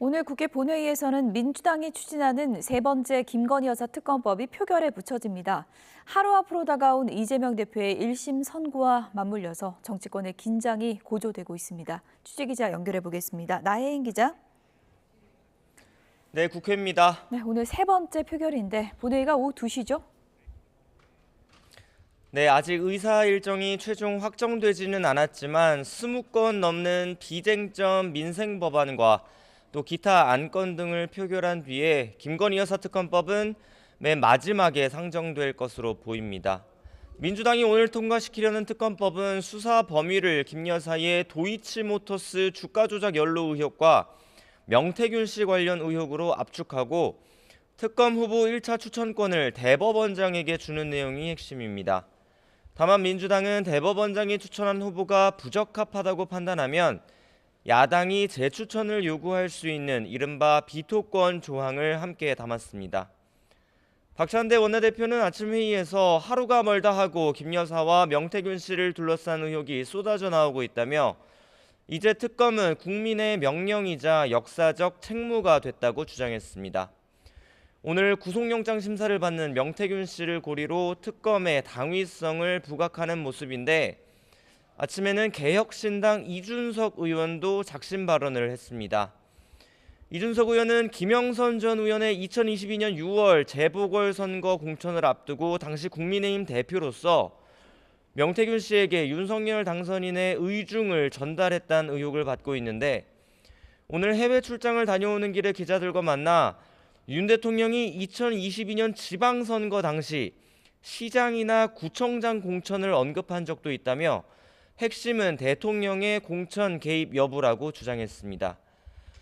오늘 국회 본회의에서는 민주당이 추진하는 세 번째 김건희 여사 특검법이 표결에 붙여집니다. 하루 앞으로 다가온 이재명 대표의 1심 선고와 맞물려서 정치권의 긴장이 고조되고 있습니다. 취재기자 연결해 보겠습니다. 나혜인 기자. 네, 국회입니다. 네, 오늘 세 번째 표결인데 본회의가 오후 2시죠? 네, 아직 의사 일정이 최종 확정되지는 않았지만 20건 넘는 비쟁점 민생 법안과 또 기타 안건 등을 표결한 뒤에 김건희 여사 특검법은 맨 마지막에 상정될 것으로 보입니다. 민주당이 오늘 통과시키려는 특검법은 수사 범위를 김 여사의 도이치모터스 주가 조작 연루 의혹과 명태균 씨 관련 의혹으로 압축하고 특검 후보 1차 추천권을 대법원장에게 주는 내용이 핵심입니다. 다만 민주당은 대법원장이 추천한 후보가 부적합하다고 판단하면 야당이 재추천을 요구할 수 있는 이른바 비토권 조항을 함께 담았습니다. 박찬대 원내대표는 아침 회의에서 하루가 멀다 하고 김 여사와 명태균 씨를 둘러싼 의혹이 쏟아져 나오고 있다며 이제 특검은 국민의 명령이자 역사적 책무가 됐다고 주장했습니다. 오늘 구속영장 심사를 받는 명태균 씨를 고리로 특검의 당위성을 부각하는 모습인데 아침에는 개혁신당 이준석 의원도 작심 발언을 했습니다. 이준석 의원은 김영선 전 의원의 2022년 6월 재보궐선거 공천을 앞두고 당시 국민의힘 대표로서 명태균 씨에게 윤석열 당선인의 의중을 전달했다는 의혹을 받고 있는데 오늘 해외 출장을 다녀오는 길에 기자들과 만나 윤 대통령이 2022년 지방선거 당시 시장이나 구청장 공천을 언급한 적도 있다며 핵심은 대통령의 공천 개입 여부라고 주장했습니다.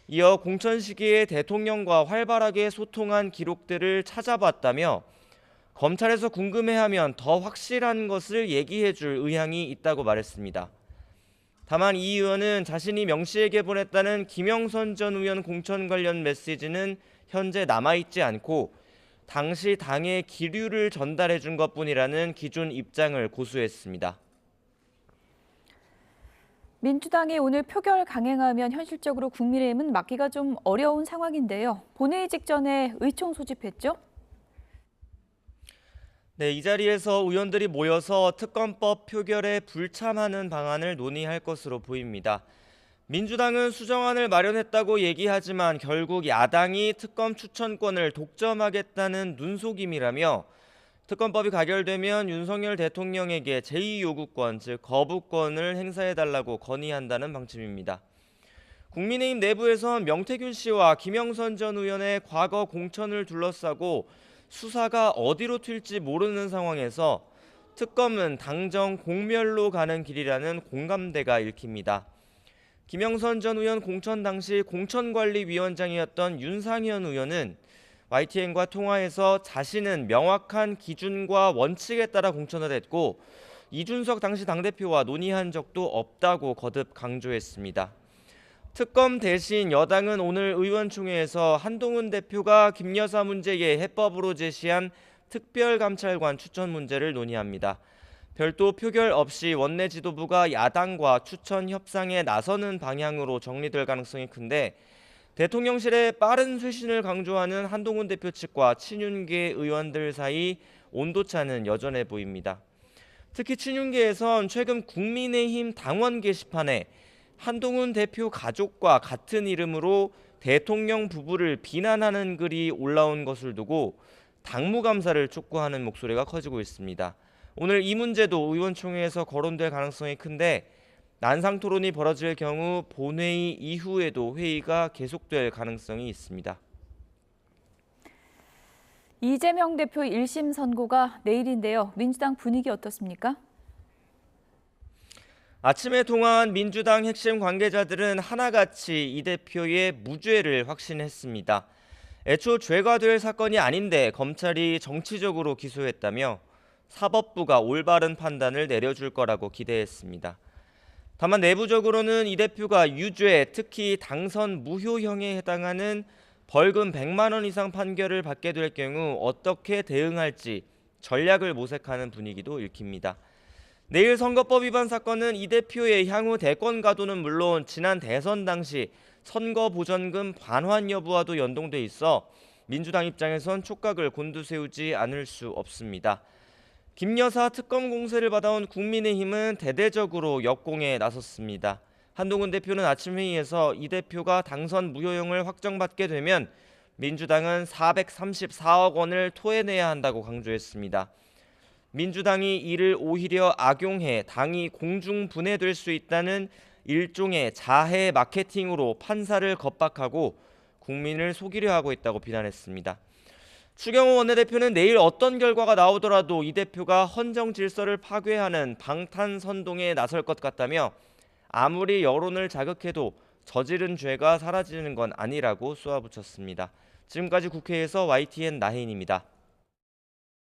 이어 공천 시기에 대통령과 활발하게 소통한 기록들을 찾아봤다며 검찰에서 궁금해하면 더 확실한 것을 얘기해줄 의향이 있다고 말했습니다. 다만 이 의원은 자신이 명씨에게 보냈다는 김영선 전 의원 공천 관련 메시지는 현재 남아있지 않고 당시 당의 기류를 전달해준 것뿐이라는 기존 입장을 고수했습니다. 민주당이 오늘 표결 강행하면 현실적으로 국민의힘은 막기가 좀 어려운 상황인데요. 본회의 직전에 의총 소집했죠? 네, 이 자리에서 의원들이 모여서 특검법 표결에 불참하는 방안을 논의할 것으로 보입니다. 민주당은 수정안을 마련했다고 얘기하지만 결국 야당이 특검 추천권을 독점하겠다는 눈속임이라며 특검법이 가결되면 윤석열 대통령에게 제2요구권, 즉 거부권을 행사해달라고 건의한다는 방침입니다. 국민의힘 내부에선 명태균 씨와 김영선 전 의원의 과거 공천을 둘러싸고 수사가 어디로 튈지 모르는 상황에서 특검은 당정 공멸로 가는 길이라는 공감대가 읽힙니다. 김영선 전 의원 공천 당시 공천관리위원장이었던 윤상현 의원은 YTN과 통화에서 자신은 명확한 기준과 원칙에 따라 공천을 했고 이준석 당시 당대표와 논의한 적도 없다고 거듭 강조했습니다. 특검 대신 여당은 오늘 의원총회에서 한동훈 대표가 김 여사 문제에 해법으로 제시한 특별감찰관 추천 문제를 논의합니다. 별도 표결 없이 원내 지도부가 야당과 추천 협상에 나서는 방향으로 정리될 가능성이 큰데 대통령실의 빠른 쇄신을 강조하는 한동훈 대표 측과 친윤계 의원들 사이 온도차는 여전해 보입니다. 특히 친윤계에선 최근 국민의힘 당원 게시판에 한동훈 대표 가족과 같은 이름으로 대통령 부부를 비난하는 글이 올라온 것을 두고 당무감사를 촉구하는 목소리가 커지고 있습니다. 오늘 이 문제도 의원총회에서 거론될 가능성이 큰데 난상 토론이 벌어질 경우 본회의 이후에도 회의가 계속될 가능성이 있습니다. 이재명 대표 1심 선고가 내일인데요. 민주당 분위기 어떻습니까? 아침에 통화한 민주당 핵심 관계자들은 하나같이 이 대표의 무죄를 확신했습니다. 애초 죄가 될 사건이 아닌데 검찰이 정치적으로 기소했다며 사법부가 올바른 판단을 내려줄 거라고 기대했습니다. 다만 내부적으로는 이 대표가 유죄, 특히 당선 무효형에 해당하는 벌금 100만 원 이상 판결을 받게 될 경우 어떻게 대응할지 전략을 모색하는 분위기도 읽힙니다. 내일 선거법 위반 사건은 이 대표의 향후 대권 가도는 물론 지난 대선 당시 선거 보전금 반환 여부와도 연동돼 있어 민주당 입장에선 촉각을 곤두세우지 않을 수 없습니다. 김 여사 특검 공세를 받아온 국민의힘은 대대적으로 역공에 나섰습니다. 한동훈 대표는 아침 회의에서 이 대표가 당선 무효형을 확정받게 되면 민주당은 434억 원을 토해내야 한다고 강조했습니다. 민주당이 이를 오히려 악용해 당이 공중분해될 수 있다는 일종의 자해 마케팅으로 판사를 겁박하고 국민을 속이려 하고 있다고 비난했습니다. 추경호 원내대표는 내일 어떤 결과가 나오더라도 이 대표가 헌정 질서를 파괴하는 방탄선동에 나설 것 같다며 아무리 여론을 자극해도 저지른 죄가 사라지는 건 아니라고 쏘아붙였습니다. 지금까지 국회에서 YTN 나혜인입니다.